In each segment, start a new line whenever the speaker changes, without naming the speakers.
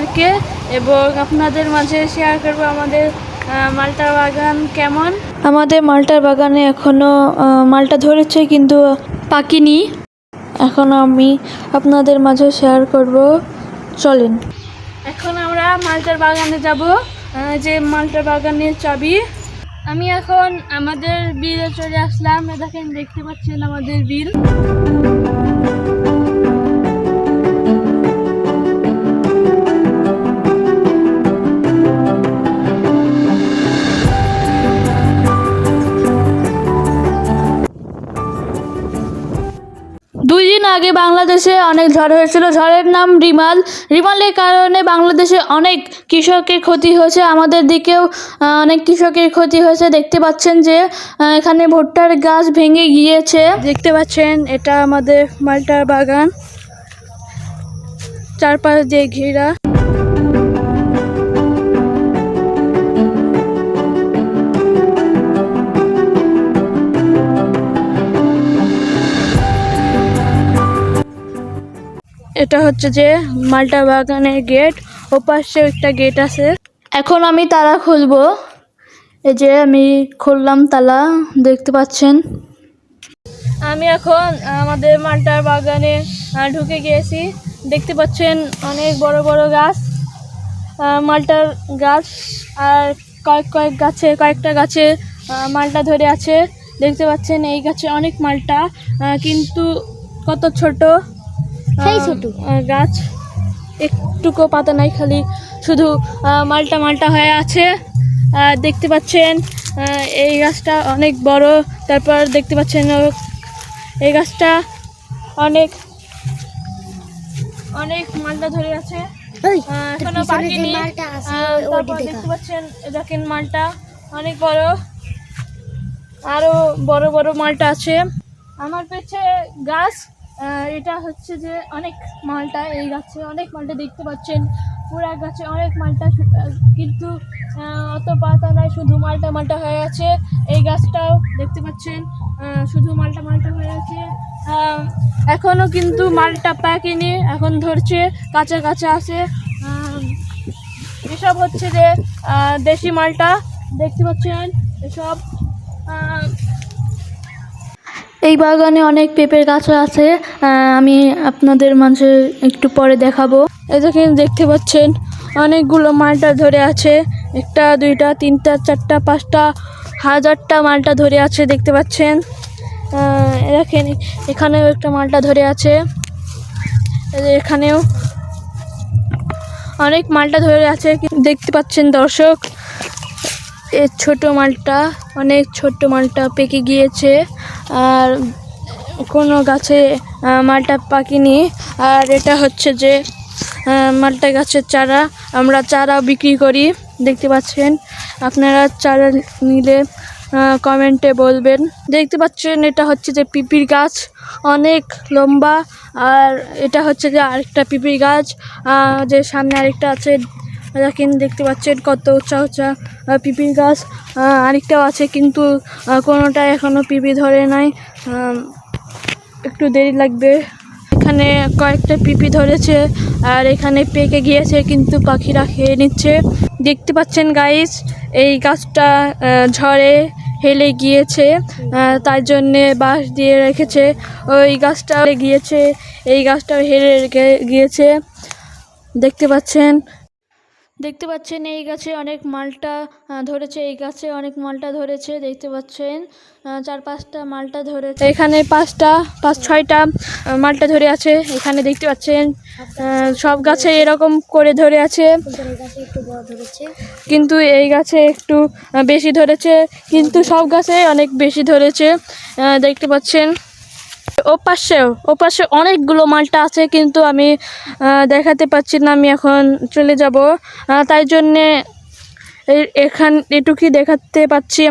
আপনাদেরকে এবং আপনাদের মাঝে শেয়ার করব আমাদের মালটার বাগান কেমন। আমাদের মালটার বাগানে এখনও মালটা ধরেছে কিন্তু পাকেনি। এখন আমি আপনাদের মাঝে শেয়ার করব, চলেন। এখন আমরা মালটার বাগানে যাব, যে মালটার বাগানের চাবি। আমি এখন আমাদের বিলে চলে আসলাম। দেখেন, দেখতে পাচ্ছেন আমাদের বিল। দুই দিন আগে বাংলাদেশে অনেক ঝড় হয়েছিল। ঝড়ের নাম রিমাল। রিমালের কারণে বাংলাদেশে অনেক কৃষকের ক্ষতি হয়েছে। আমাদের দিকেও অনেক কৃষকের ক্ষতি হয়েছে। দেখতে পাচ্ছেন যে এখানে ভুট্টার গাছ ভেঙে গিয়েছে। দেখতে পাচ্ছেন এটা আমাদের মালটার বাগান, চারপাশ দিয়ে ঘেরা। এটা হচ্ছে যে মালটা বাগানের গেট, ওপাশে একটা গেট আছে। এখন আমি তালা খুলবো। এই যে আমি খুললাম তালা, দেখতে পাচ্ছেন। আমি এখন আমাদের মালটার বাগানে ঢুকে গিয়েছি। দেখতে পাচ্ছেন অনেক বড় বড় গাছ, মালটার গাছ। আর কয়েকটা গাছে মালটা ধরে আছে। দেখতে পাচ্ছেন এই গাছে অনেক মালটা, কিন্তু কত ছোট গাছ, একটুকু পাতা নাই, খালি শুধু মালটা হয়ে আছে। দেখতে পাচ্ছেন এই গাছটা অনেক বড়। তারপর দেখতে পাচ্ছেন এই গাছটা অনেক মালটা ধরে আছে, এখনো পাকেনি। তারপর দেখতে পাচ্ছেন দেখেন মালটা অনেক বড়, আরো বড় বড় মালটা আছে। আমার পেছে গাছ, এটা হচ্ছে যে অনেক মালটা। এই গাছে অনেক মালটা দেখতে পাচ্ছেন, পুরা গাছে অনেক মালটা, কিন্তু অত পাতা নাই, শুধু মালটা হয়ে আছে। এই গাছটাও দেখতে পাচ্ছেন শুধু মালটা হয়ে আছে। এখনো কিন্তু মালটা পাকেনি, এখন ধরছে, কাঁচা আছে। এসব হচ্ছে যে দেশি মালটা, দেখতে পাচ্ছেন এসব। এই বাগানে অনেক পেঁপের গাছ আছে, আমি আপনাদের মাঝে একটু পরে দেখাবো। এই দেখতে পাচ্ছেন অনেকগুলো মালটা ধরে আছে, একটা দুইটা তিনটা চারটা পাঁচটা, হাজারটা মালটা ধরে আছে। দেখতে পাচ্ছেন দেখেন, এখানেও একটা মালটা ধরে আছে, এখানেও অনেক মালটা ধরে আছে। দেখতে পাচ্ছেন দর্শক, এই ছোট মালটা, অনেক ছোট মালটা পেকে গিয়েছে, আর কোনো গাছে মালটা পাকেনি। আর এটা হচ্ছে যে মালটা গাছের চারা, আমরা চারা বিক্রি করি। দেখতে পাচ্ছেন, আপনারা চারা নিলে কমেন্টে বলবেন। দেখতে পাচ্ছেন এটা হচ্ছে যে পিপির গাছ, অনেক লম্বা। আর এটা হচ্ছে যে আরেকটা পিপির গাছ, যে সামনে আরেকটা আছে। দেখতে পাচ্ছেন কত উঁচা পিপির গাছ। আরেকটাও আছে, কিন্তু কোনোটা এখনো পিপি ধরে নাই, একটু দেরি লাগবে। এখানে কয়েকটা পিপি ধরেছে, আর এখানে পেকে গিয়েছে, কিন্তু পাখিরা খেয়ে নিচ্ছে। দেখতে পাচ্ছেন গাইস, এই গাছটা ঝড়ে হেলে গিয়েছে, তার জন্যে বাঁশ দিয়ে রেখেছে। ওই গাছটা গিয়েছে, এই গাছটাও হেলে গিয়েছে। দেখতে পাচ্ছেন এই গাছে অনেক মালটা ধরেছে, এই গাছে অনেক মালটা ধরেছে। দেখতে পাচ্ছেন চার পাঁচটা মালটা ধরেছে, এখানে পাঁচ ছয়টা মালটা ধরে আছে। এখানে দেখতে পাচ্ছেন সব গাছে এরকম করে ধরে আছে, কিন্তু এই গাছে একটু বেশি ধরেছে, কিন্তু সব গাছে অনেক বেশি ধরেছে। দেখতে পাচ্ছেন ওপাশে অনেকগুলো মালটা আছে, কিন্তু আমি দেখাতে পাচ্ছি না। আমি এখন চলে যাব, তাই জন্যে এটুকুই দেখাতে পারছি।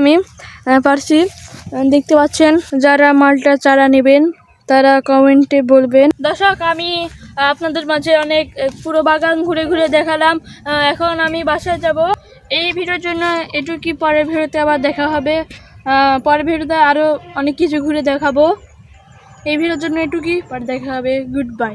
দেখতে পাচ্ছেন, যারা মালটা চারা নেবেন তারা কমেন্টে বলবেন। দর্শক, আমি আপনাদের মাঝে অনেক পুরো বাগান ঘুরে দেখালাম। এখন আমি বাসায় যাব। এই ভিডিওর জন্য এটুকুই, পরের ভিডিওতে আবার দেখা হবে। পরের ভিডিওতে আরও অনেক কিছু ঘুরে দেখাবো। এই ভিডিওর জন্য এটুকুই, পরে দেখা হবে। Good bye.